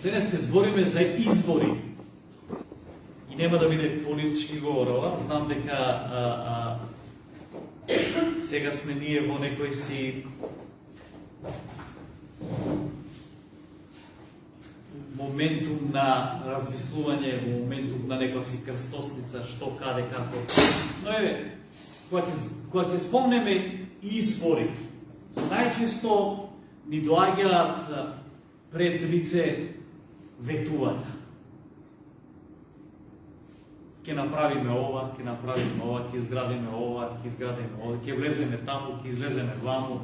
Денес ќе збориме за избори. И нема да биде политички говор ова. Знам дека сега сме ние во некој си моментум на размислување, во моментум на некоја си крстосница, што, каде, како. Но еве, кога ќе спомнеме избори, најчесто ни доаѓаат пред лице ветувања. Ќе направиме ова, ќе изградиме ова, ќе влеземе таму, ќе излеземе ваму.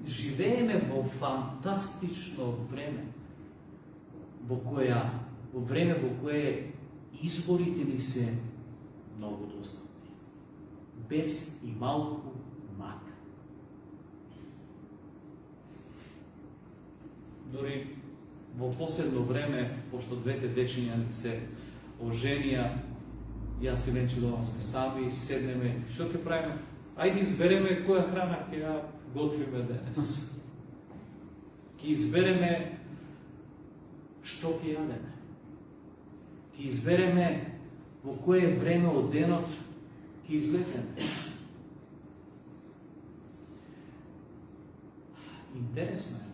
Живееме во фантастично време, во време во кое изборите ни се многу достапни. Без и малку мак. Дори во последно време, пошто двете дечиња се оженија, јас и Ленче дома сме сами, седнеме, што ќе правиме? Ајде избереме која храна ќе ја готвиме денес. Ќе избереме што ќе јадеме. Ќе избереме во кое време од денот ќе излеземе. Интересно е.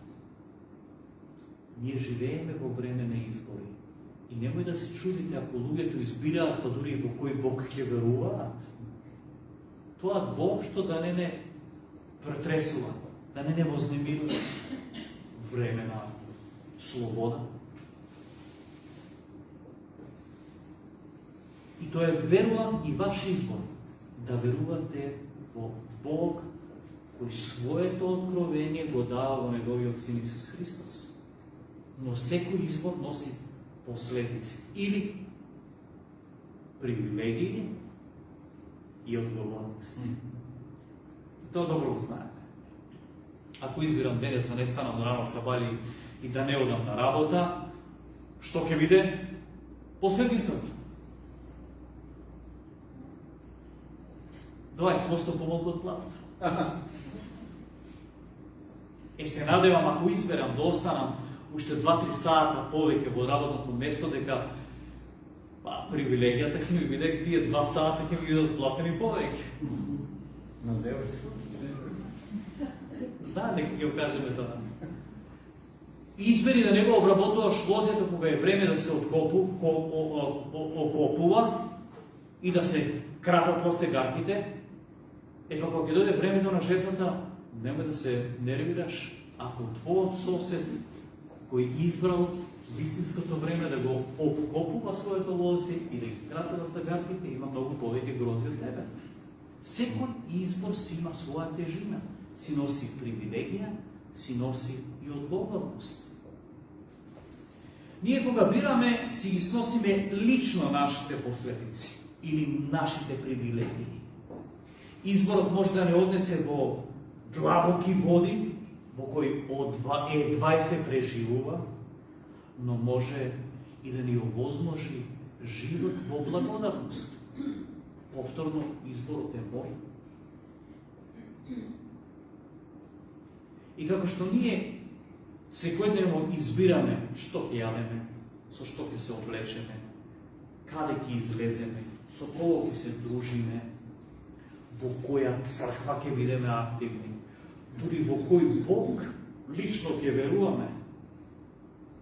Ние живееме во време на избори. И немој да се чудите ако луѓето избираат, па дури во кој Бог ќе веруваат. Тоа воопшто да не претресува, да не вознемирува. Време на слобода. И тоа е, верувам, и ваш избор, да верувате во Бог, кој своето откровение го дава во неговиот Син Исус Христос. Но секој избор носи последици или привилегии и одговорност. Тоа добро го знаеме. Ако избирам денес да не станам рано сабали и да не одам на работа, што ќе биде последицата? 20% помалку од платата. Се надевам, ако изберам да останам уште 2-3 сата повеќе во работното место, дека привилегијата ќе ми биде тие 2 сата ќе ми бидат платени повеќе. Надевам се. Да, дека ќе го кажеме тоа. Избери да не го обработуваш лозето кога е време да се окопува и да се крапат ластегарките. Па кога ќе дојде времето на жетвата, нема да се нервираш ако твојот сосед кој избрал вистинското време да го окопува своето лозе и да ги крати ластегарките, има многу повеќе грози од тебе. Секој избор си има своја тежина, си носи привилегија, си носи и одговорност. Ние кога бираме, си ги сносиме лично нашите последици или нашите привилегии. Изборот може да не однесе во длабоки води, во кои едва и се преживува, но може и да ни овозможи живот во благодатност. Повторно, изборот е мој. И како што ние секојдневно избираме што ќе јадеме, со што ќе се облечеме, каде ќе излеземе, со кого ќе се дружиме, во која црква ќе бидеме активни, дури во кој Бог лично ќе веруваме.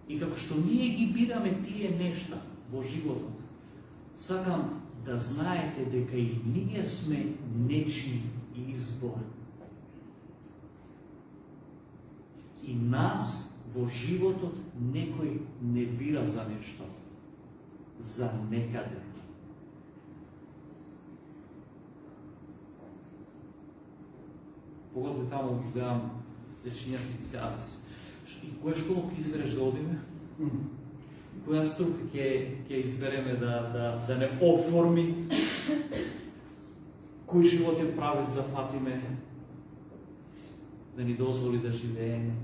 И како што ние ги бираме тие нешта во животот, сакам да знаете дека и ние сме нечи избор. И нас во животот некој не бира за нешто, за некаде. Погодите таму гледам дечињата се и која школа ќе избереш да одиме? Која струка ќе избереме да не оформи? Кој животен правец да фатиме? Да ни дозволи да живееме?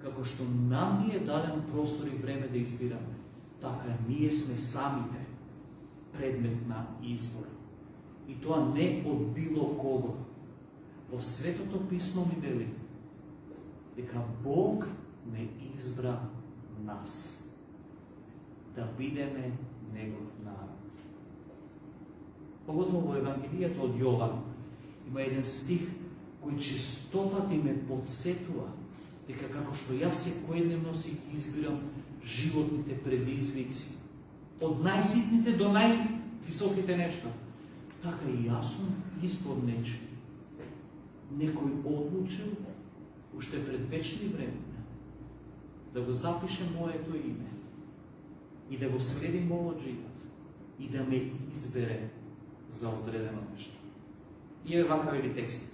Како што нам ни е даден простор и време да избираме, така ние сме самите предмет на избор. И тоа не од било кого. Во Светото писмо ми вели дека Бог ме избра нас. Да бидеме негов народ. Поготово во Евангелието од Јован има еден стих кој честопати ме подсетува дека како што јас секојдневно си избирам животните предизвици, од најситните до највисоките нешта, така и јас сум избор нечи. Некој одлучил уште пред вечни времена да го запише моето име и да го следим овој живот и да ме избере за одредено нешто. И вака вели текстот.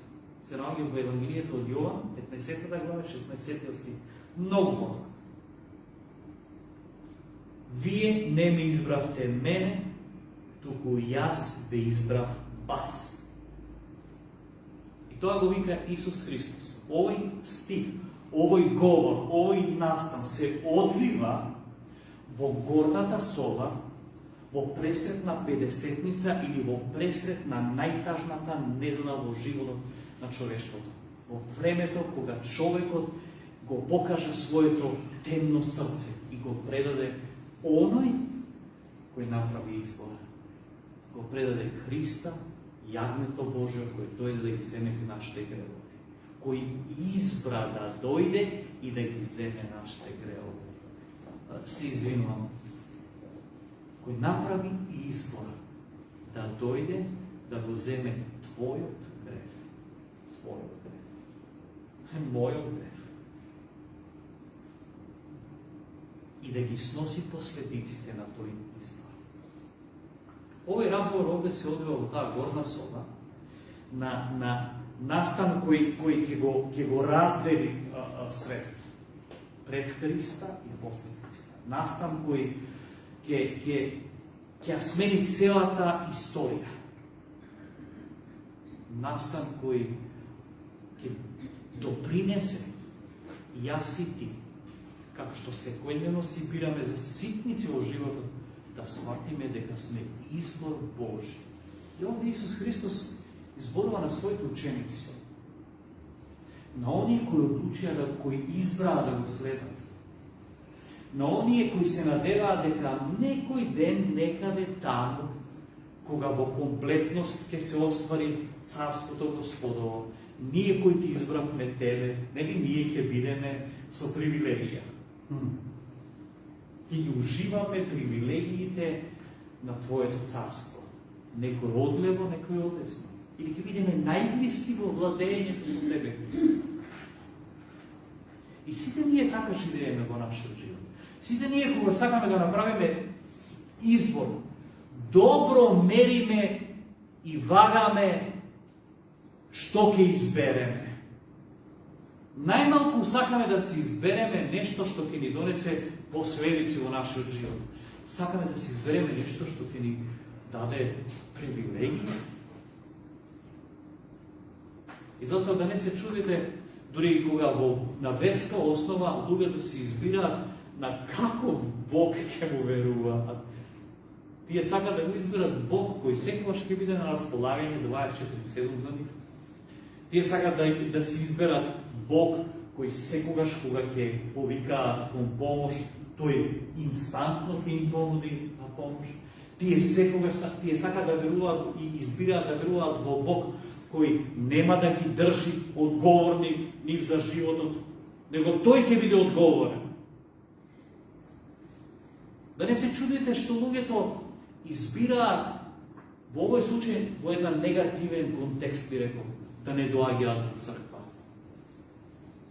Се наоѓа во Евангелието од Јован, 15 глава, 16 стих. Многу познат. Вие не ме избравте мене, туку јас ве избрав вас. И тоа го вика Исус Христос. Овој стих, овој говор, овој настан се одвива во горната соба, во пресрет на Педесетница или во пресрет на најтажната недела во животот на човештвото. Во времето кога човекот го покажа своето темно срце и го предаде оној кој направи избора. Го предаде Христа, јагнето Божие, кој дојде да ги земе нашите гревови. Кој избра да дојде и да ги земе нашите гревови. Се извинувам. Кој направи избор да дојде да го земе твојот грев. Твојот грев. Мојот грев. И да ги сноси последиците на тој избор. Овој разговор овде се одвива во таа горна соба на настан кој ќе го развели светот. Пред Христа и после Христа. Настан кој ќе смени целата историја. Настан кој ќе допринесе јас и ти, како што секојдневно си бираме за ситници во животот, да сватиме дека сме избор Божи. И овде Исус Христос изборува на своите ученици, на оние кои одлучија кои избраа да го следат, на оние кои се надеваат дека некој ден некаде таму, кога во комплетност ќе се оствари Царството Господово, ние кои ти избравме тебе, нели ние ќе бидеме со привилегија. Ќе ги уживаме привилегиите на Твоето царство. Некој одлево, некој одесно. Или ќе бидеме најблиски во владењето со тебе, Христо. И сите ние така живееме во нашиот живот. Сите ние кога сакаме да направиме избор, добро мериме и вагаме што ќе избереме. Најмалку сакаме да си избереме нешто што ќе ни донесе последици во нашиот живот. Сакаме да си избереме нешто што ќе ни даде привилегија. И затоа да не се чудите, дури кога на верска основа луѓето се избираат на каков Бог ќе му веруваат. Тие сакаат да го изберат Бог кој секогаш ќе биде на располагање 24/7 за нив. Тие сакаат да си изберат Бог кој секогаш кога ќе повикаат кон помош, тој инстантно ќе им понуди на помош. Тие сакаат да веруваат и избираат да веруваат во Бог кој нема да ги држи одговорни нив за животот, него тој ќе биде одговорен. Да не се чудите што луѓето избираат во овој случај во еден негативен контекст, би рекол, да не доаѓаат во црква.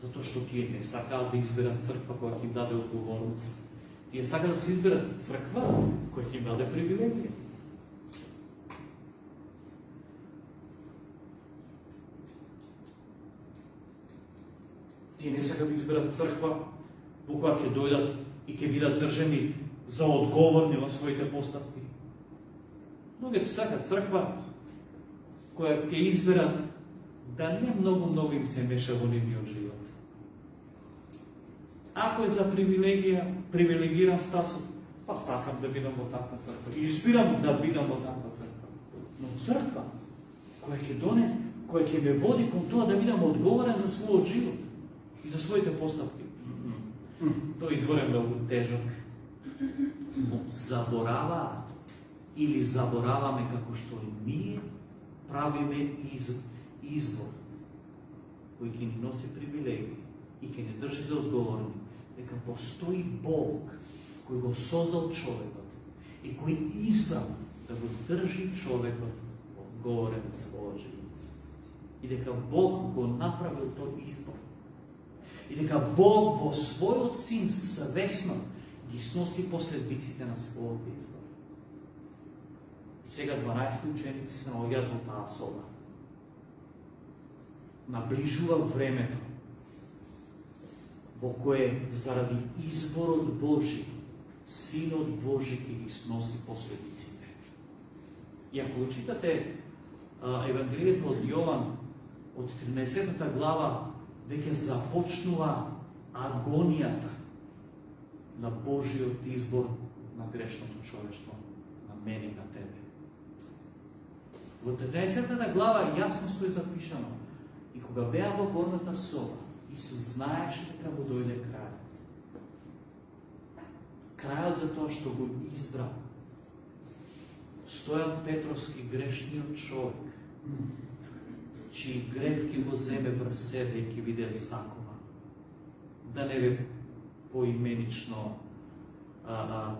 Затоа што тие не сакаат да изберат црква која ќе им даде одговорност. Тие сакаат да се изберат црква која ќе им даде привилегија. Тие не сакаат да изберат црква во која ќе дојдат и ќе бидат држани за одговорни во своите постапки. Луѓето сакаат црква која ќе изберат да не многу им се меша во нивниот живот. Ако е за привилегиран статус, па сакам да бидам во таква црква. Избирам да бидам во таква црква. Но црква која ќе ме води кон тоа да бидам одговорен за својот живот и за своите постапки. Тој извор е многу тежок. Но забораваат или забораваме како што и ние правиме избор кој ќе ни носи привилегии и ќе не држи за одговорни дека постои Бог кој го создал човекот и кој избрал да го држи човекот во одговорен својот живот. И дека Бог го направил тој избор. И дека Бог во својот син свесно ги сноси последиците на својот избор. И сега 12 ученици се наоѓаат во таа соба. Наближува времето во кое заради изборот Божи, Синот Божи ќе ги сноси последиците. И ако читате Евангелието од Јован, од 13 глава, веќе започнува агонијата на Божиот избор на грешното човештво, на мене и на тебе. Во 13 глава јасно стои запишано: и кога беа во горната соба, Исус знаеше дека му дојде крајот. Крајот за тоа што го избрал Стојан Петровски, грешниот човек, чиј грев ќе го земе врз себе и ќе биде закова. Да не бе поименично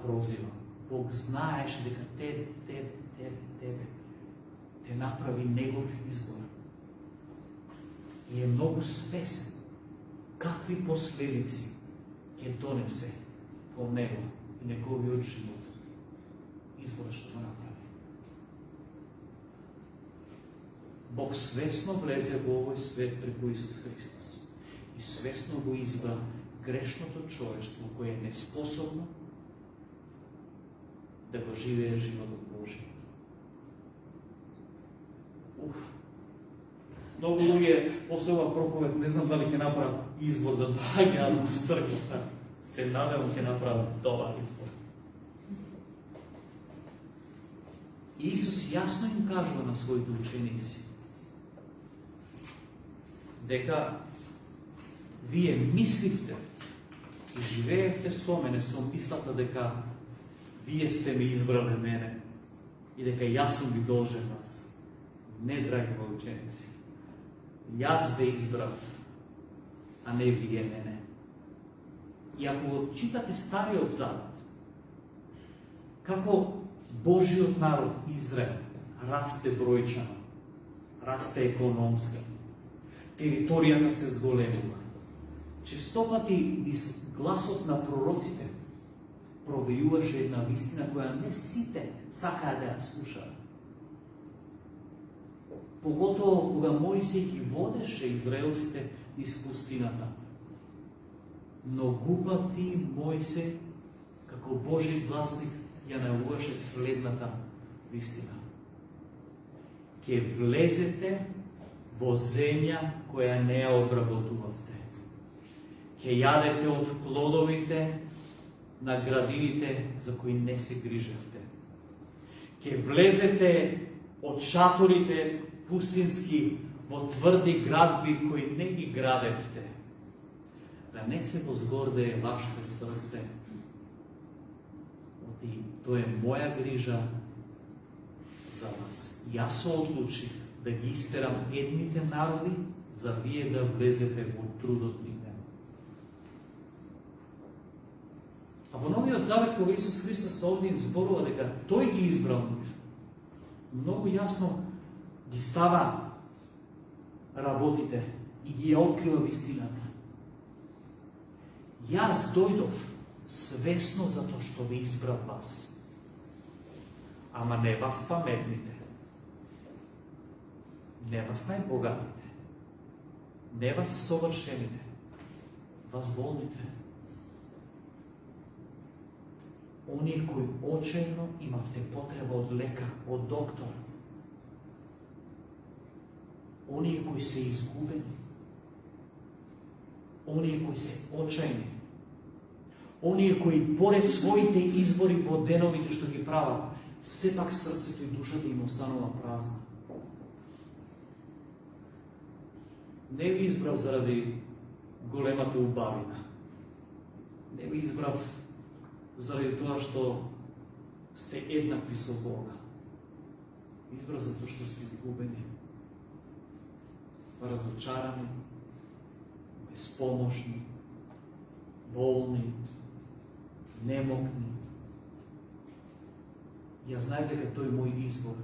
прозива. Бог знаеше дека тебе те направи негов избор. И е многу свесен какви последици ќе донесе по него и неговиот живот изборот што го направи. Бог свесно влезе во овој свет преку Исус Христос и свесно го избра грешното човештво кое е неспособно да го живее животот Божи. Многу луѓе после ова проповед не знам дали ќе направат избор да доаѓаат во црквата. Се надевам ќе направат добар избор. И Исус јасно им кажува на своите ученици дека вие мисливте и живеевте со мене со мислата дека вие сте ми избрале мене и дека јас сум ви должен вас. Не, драги мои ученици. Јас ве избрав, а не вие мене. И ако го читате Стариот Завет, како Божиот народ Израел расте бројчано, расте економски, територијата се зголемува, честопати низ гласот на пророците провејуваше една вистина која не сите сакаа да ја слушаат. Поготово кога Мојсей ги водеше израелците низ пустината. Но губати Мојсей, како Божи гласник, ја научеше следната вистина. Ке влезете во земја која не ја обработувавте. Ке јадете од плодовите на градините за кои не се грижевте. Ке влезете од шаторите пустински во тврди градби кои не ги градевте. Да не се возгордее вашето срце. Оти, тоа е моја грижа за вас. Јас се одлучив да ги истерам едните народи, за вие да влезете во трудот нивен. А во Новиот Завет, кога Исус Христос овде зборува дека тој ги избрал нив, многу јасно ги става работите и ги открива вистината. Јас дојдов свесно затоа што ви избрав вас. Ама не вас паметните, не вас најбогатите, не вас совршените, вас болните. Оние кои очајно имавте потреба од лекар, од доктор. Оние кои се изгубени. Оние кои се очајни. Оние кои поред своите избори во деновите што ги прават, сепак срцето и душата им останува празна. Не ви избрав заради големата убавина. Не ви избрав заради тоа што сте еднакви со Бога. Избрав затоа што сте изгубени, разочарани, безпомощни, болни, немокни. Ја знаев дека тој мој избор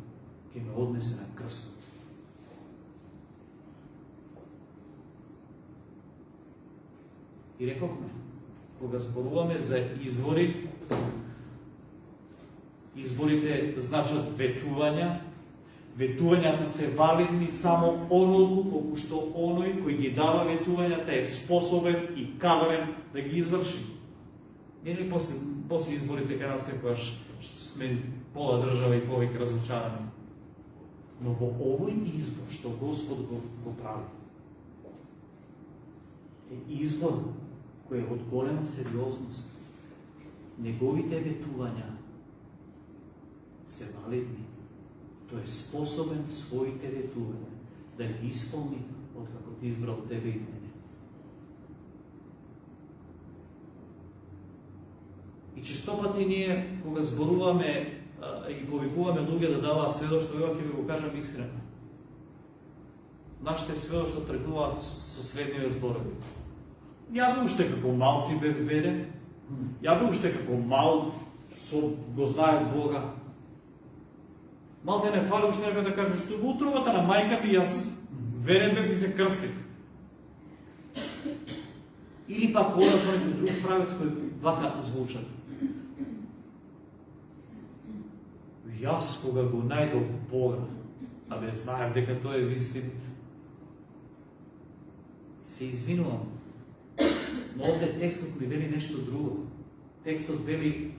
ќе ме однесе на крстот. И рековме, кога зборуваме за избори, изборите значат ветувања. Ветувањата се валидни само онолку колку што оној кој ги дава ветувањата е способен и кадарен да ги изврши. Или после изборите кај нас секогаш сме пола држава и повеќе разочарани. Но во овој избор што Господ го прави, е избор кој е од голема сериозност. Неговите ветувања се валидни. Тој е способен своите ветувања да ги исполни откако ти избрал тебе и мене. И често пати ние, кога зборуваме и повикуваме луѓе да даваат сведоштво, ја ќе ви го кажам искрено. Нашите сведоштва тргнуваат со следниот зборови. Ја би уште како мал си бев верен, ја би уште како мал го знаев Бога. Малте не фали уште некој да каже, што во утробата на мајка ми јас верен бев и се крстив. Или пак одат во некој друг правец кој вака звучат. Јас кога го најдов Бога, знаев дека тој е вистината. Се извинувам, но овде текстот ми вели нешто друго. Текстот вели: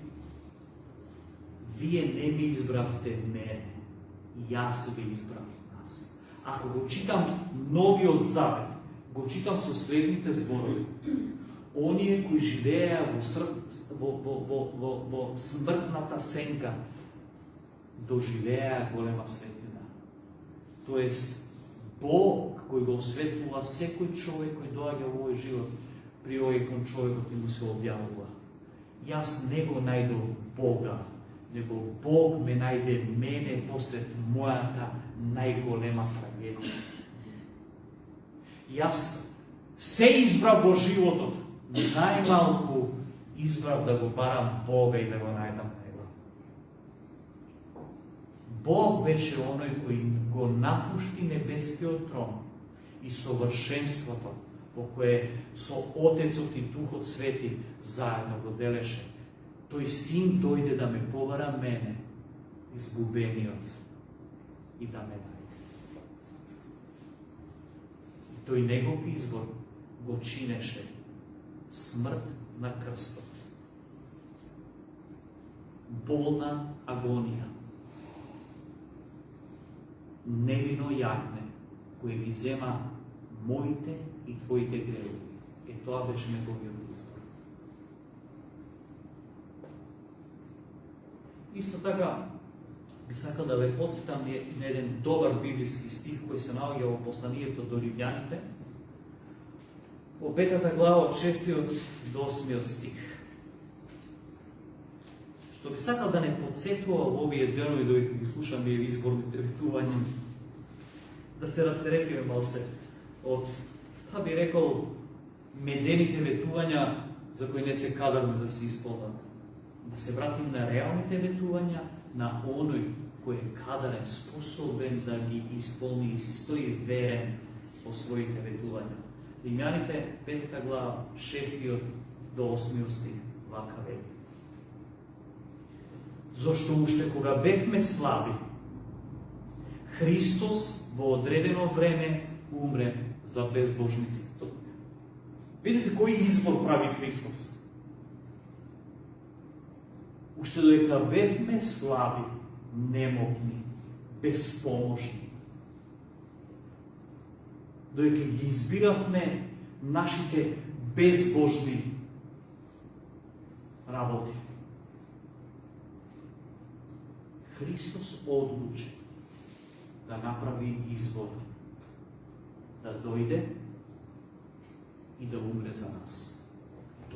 вие не ми избравте мене, јас ви избрав нас. Ако го читам Новиот Завет, го читам со следните зборови. Оние кои живееа во смртната сенка, доживеа голема светлина. Тоест, Бог кој го осветлува секој човек кој доаѓа во овој живот, при овој кон човекот и му се објавува. Јас не го најдов Бога, него Бог ме најде мене посред мојата најголема трагедија. Јас се избрав во животот, најмалку избрав да го барам Бога и да го најдам него. Бог беше оној кој го напушти небескиот трон и совршенството во кое со Отецот и Духот Свети заедно го делеше. Тој син дојде да ме побара мене, изгубениот, и да ме најде. И тој негов избор го чинеше смрт на крстот. Болна агонија. Невино јагне, кој ги зема моите и твоите гревови. Тоа беше неговиот избор. Исто така, би сакал да ве подсетам на еден добар библиски стих кој се наоѓа во посланието до Римјаните, во 5 глава од 6 до 8 стих. Што би сакал да не подсетува во овие денови додека ги слушаме изборните ветувања, да се растеретиме малце од, би рекол, медените ветувања за кои не се кадарни да се исполнат. Да се вратим на реалните ветувања, на оној кој е кадарен, способен да ги исполни и си стои верен по своите ветувања. Римјаните 5 глава 6 до 8 стих вака вели. Зошто уште кога бевме слаби, Христос во одредено време умре за безбожниците. Видите кој избор прави Христос. Уште додека бевме слаби, немокни, безпомошни, додека ги избиравме нашите безбожни работи, Христос одлучи да направи избор, да дојде и да умре за нас.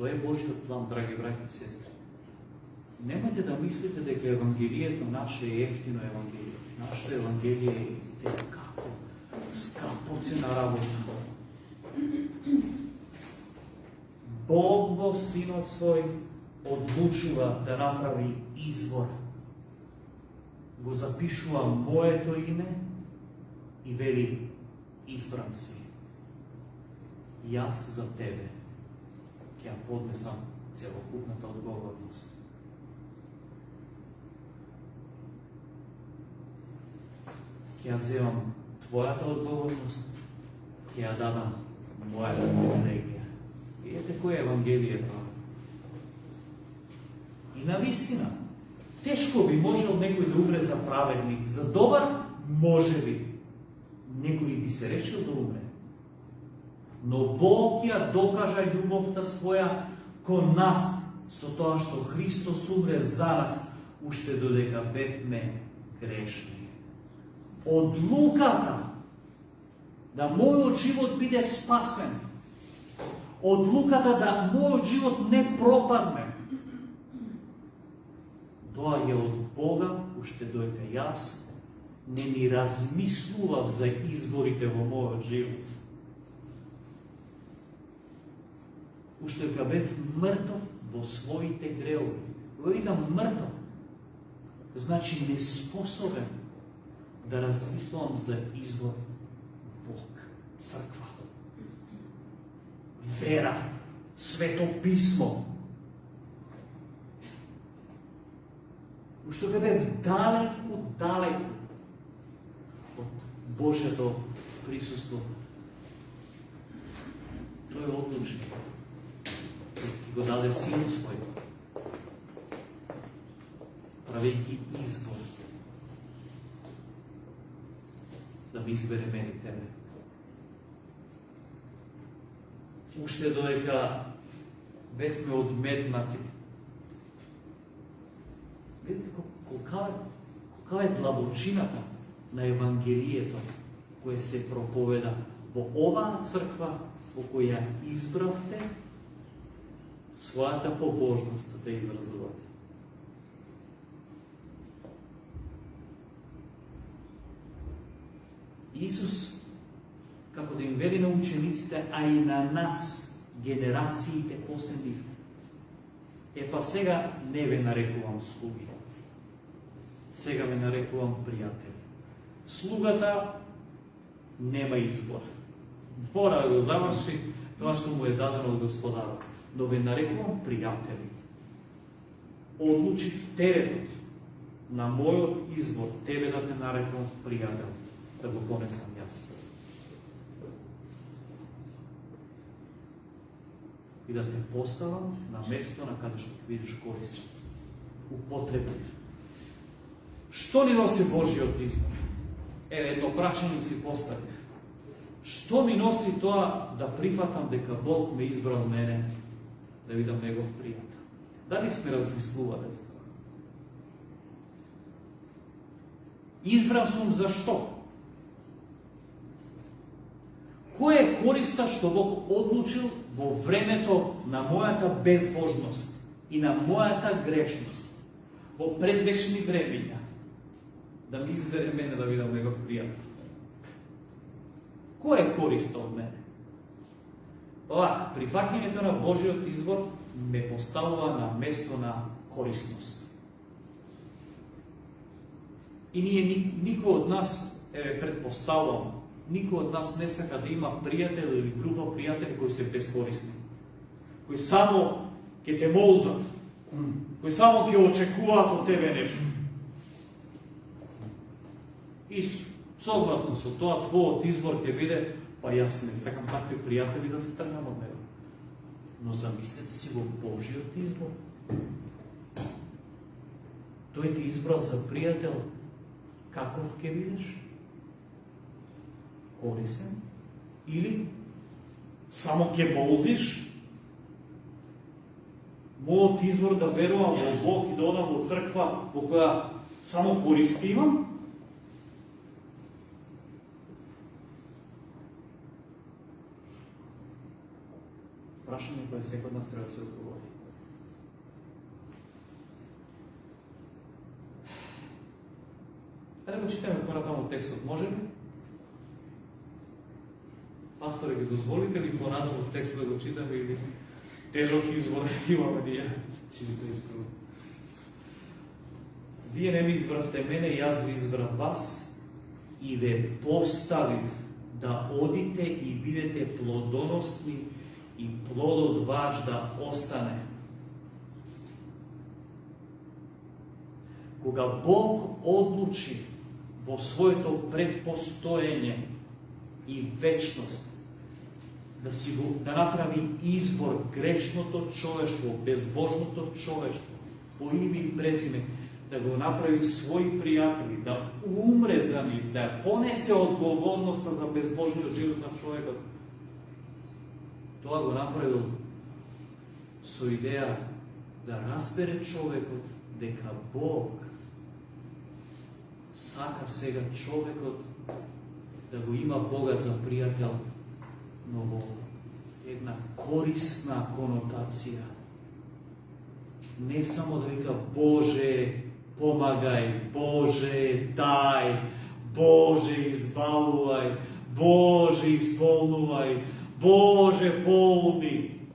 Тоа е Божиот план, драги браќи и сестри. Немајте да мислите дека Евангелието наше е ефтино Евангелие. Нашето Евангелие е како скапоцена работа. Бог во Синот свој одлучува да направи избор. Го запишува моето име и вели избран си. Јас за тебе ќе ја поднесам целокупната одговорност. Ќе ја земам твојата одговорност, ќе ја дадам мојата привилегија. Видете кој е Евангелие тоа. И навистина, тешко би можел некој да умре за праведник, за добар може би. Некој би се решил да умре. Но Бог ја докажа љубовта своја кон нас со тоа што Христос умре за нас, уште додека бевме грешни. Одлуката да мојот живот биде спасен, одлуката да мојот живот не пропадне, доаѓа од Бога, уште додека јас не ни размислував за изборите во мојот живот. Уште кога бев мртов во своите греови. Кога викам мртов, значи неспособен да размислувам за избор Бог, црква, вера, свето писмо. Уште кога бев далеку од Божјото присуство, тој одлучи и го даде Синот свој, правејќи избор да ми избере мене и тебе. Уште додека бевме одметнати. Видите колка е длабочината на Евангелието кое се проповеда во оваа црква во која избравте својата побожност да изразувате. Исус, како да им вели на учениците, а и на нас, генерациите после нив, па сега не ве нарекувам слуги, сега ве нарекувам пријатели. Слугата нема избор. Мора да го заврши тоа што му е дадено од Господарот. Но ве нарекувам пријатели. Одлучив теретот на мојот избор, тебе да те нарекувам пријател, да го понесам јас. И да те поставам на место на каде што бидеш корисен, употребен. Што ни носи Божиот избор? Едно прашање си поставив. Што ми носи тоа да прифатам дека Бог ме избрал мене да видам негов пријател? Дали сме размислувале за тоа? Избран сум за што? Кој е користа што Бог одлучил во времето на мојата безбожност и на мојата грешност, во предвечни времења, да ми избере мене да видам негов пријател? Кој е користа од мене? Овака, прифаќањето на Божиот избор ме поставува на место на корисност. И ние, никој од нас, предпоставувам, никој од нас не сака да има пријател или група пријатели кои се безкорисни, кои само ќе те молзат, кои само ќе очекуваат од тебе нешто. И согласно со тоа, твојот избор ќе биде, па јас не сакам такви пријатели да се тргнам од него. Но замислете си во Божиот избор. Тој ти избрал за пријател, каков ќе бидеш? Корисен? Или само ќе молзиш? Мојот избор да верувам во Бог и да одам во црква во која само користи имам? Прашање кое кој секој од нас треба да се одговори. Да го читаме паралелно текстот, може ли? Пасторе, ги дозволите ли понатаму текстот да го читаме или тежок избор имаме ние? Че ви тоа искрено. Вие не ми избравте мене, јас ви избрав вас и ве поставив да одите и бидете плодоносни и плодот ваш да остане. Кога Бог одлучи во своето предпостоење и вечност да направи избор грешното човештво, безбожното човештво, по име и презиме, да го направи своји пријатели, да умре за нив, да понесе одговорноста за безбожниот живот на човекот. Тоа го направил со идеја да разбере човекот дека Бог сака сега човекот да го има Бога за пријател, но во една корисна конотација. Не само да вика Боже, помагај, Боже, дај, Боже, избавувај, Боже, исполнувај, Боже, полни.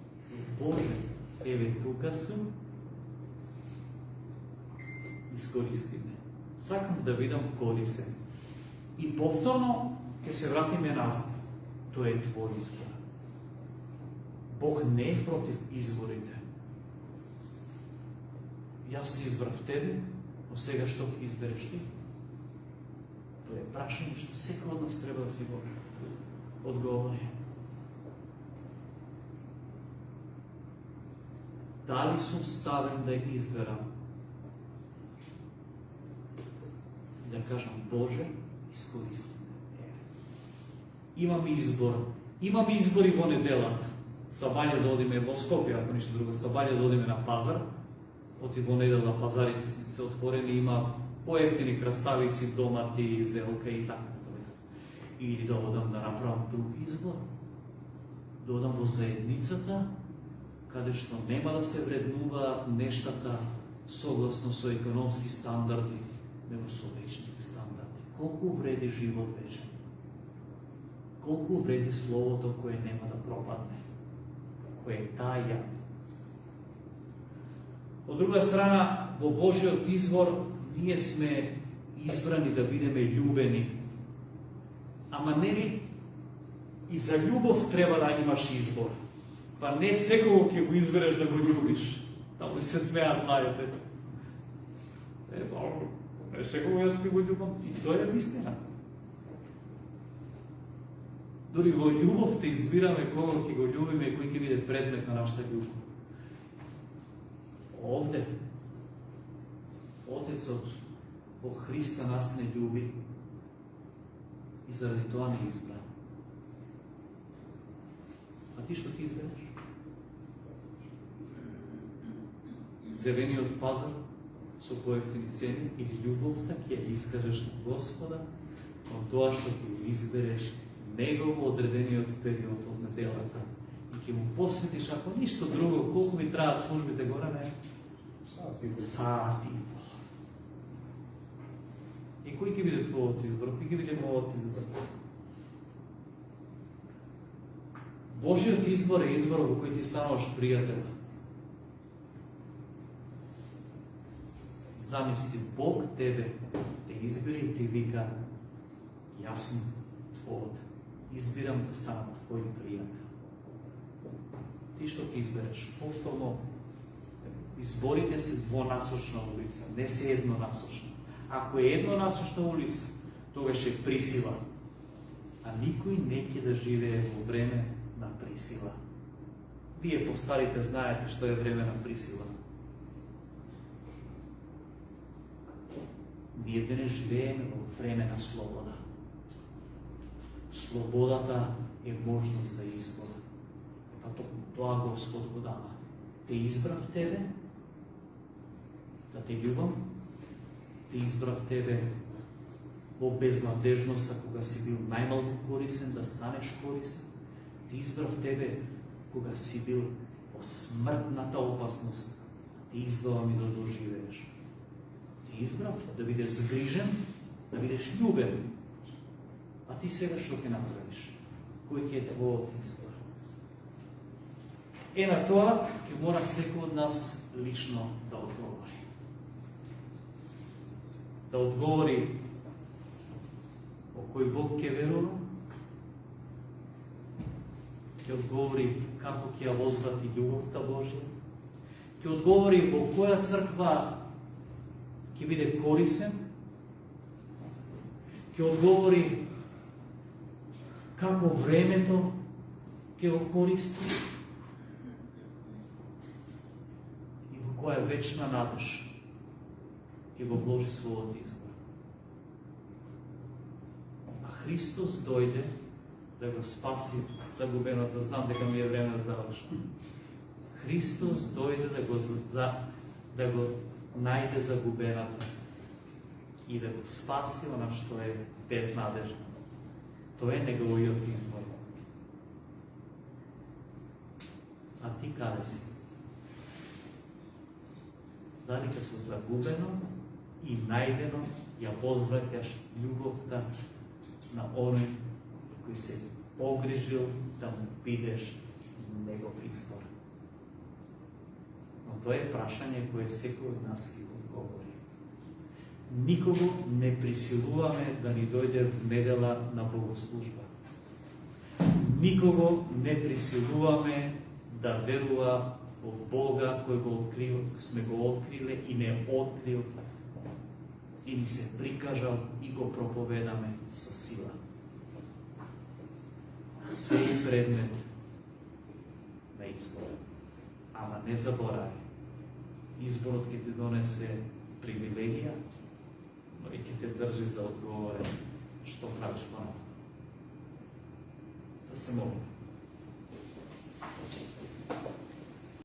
Боже, еве тука сум, искористи ме. Сакам да видам корисен. И повторно ќе се вратиме назад. Тоа е твој избор. Бог не е против изборите. Јас ти избрав тебе, но сега што ќе избереш ти? Тоа е прашање што секој од нас треба да си го одговори. Дали сум ставен да изберам? Да кажам, Боже, искористи ме. Имаме избор. Имаме избори во неделата. Сабање да одиме во Скопје, ако ништо друго, сабање да одиме на пазар. Оти во недела пазарите се отворени, има поевтини краставици, домати, зелка и така. Или да одам да направам друг избор. Да одам во заедницата, каде што нема да се вреднуваат нештата согласно со економски стандарди, него со вечните стандарди. Колку вреди живот вечен? Колку вреди словото кое нема да пропадне? Кое е таја? Од друга страна, во Божиот извор, ние сме избрани да бидеме љубени. Ама нели и за љубов треба да имаш избор. Па не секој ќе го избереш да го љубиш. Таму се смеат младите. Не секој јас ќе го љубам. И тоа е вистина. Дори во љубов те избираме кога ќе го љубиме и кој ќе биде предмет на нашата љубов. Овде Отецот во Христа нас не љуби и заради тоа не избра. А ти што ќе избереш? Зелениот пазар со поевтини цени или љубовта ќе ја искажеш на Господа, но тоа што ќе избереш негово одредениот период од неделата и ќе му посветиш, ако ништо друго, колку ви траат службите горе, не? Сати. И кој ќе биде твојот избор? Кој ќе биде мојот избор? Божиот избор е избор во кој ти стануваш пријател. Замисли, Бог тебе те избира и ти вика, јас сум твојот. Избирам да станам твој пријател. Ти што ќе избереш? Повторно, изборите се двонасочна улица, не се еднонасочна. Ако е еднонасочна улица, тогаш е присила. А никој не ќе да живее во време на присила. Вие постарите знаете што е време на присила. Ние да не живееме во време на слобода. Слободата е можност за избор. Па тоа Господ го дава. Те избрав тебе, да те љубам, те избрав тебе во безнадежноста кога си бил најмалку корисен, да станеш корисен. Те избрав тебе кога си бил во смртната опасност, ти избрав ми да доживееш. Ти избрав да бидеш згрижен, да бидеш љубен. А ти сега што ќе направиш? Кој ќе е твојот избор? На тоа ќе мора секој од нас лично да одговори. Да одговори во кој Бог ќе верува, ќе одговори како ќе ја возврати љубовта Божја, ќе одговори во која црква ќе биде корисен, ќе одговори како времето ќе го користи и во која вечна надеж ќе го вложи својот избор. А Христос дојде да го спаси загубеното. Знам дека ми е време да завршам. Христос дојде да го најде загубеното и да го спаси она што е безнадежно. Тоа е неговиот избор. А ти каде си? Дали како загубено и најдено ја возвраќаш љубовта на оној кој се погрижил да му бидеш негов избор? Но тоа е прашање кое секој од нас ќе одговори. Никого не присилуваме да ни дојде в недела на богослужба. Никого не присилуваме да верува во Бога кој го открил, сме го откриле и не открил и ни се прикажал и го проповедаме со сила. Се е предмет на избор. Ама не заборави. Изборот ќе ти донесе привилегија, но и ќе те држи за одговорен што правиш понатаму. Да се молим.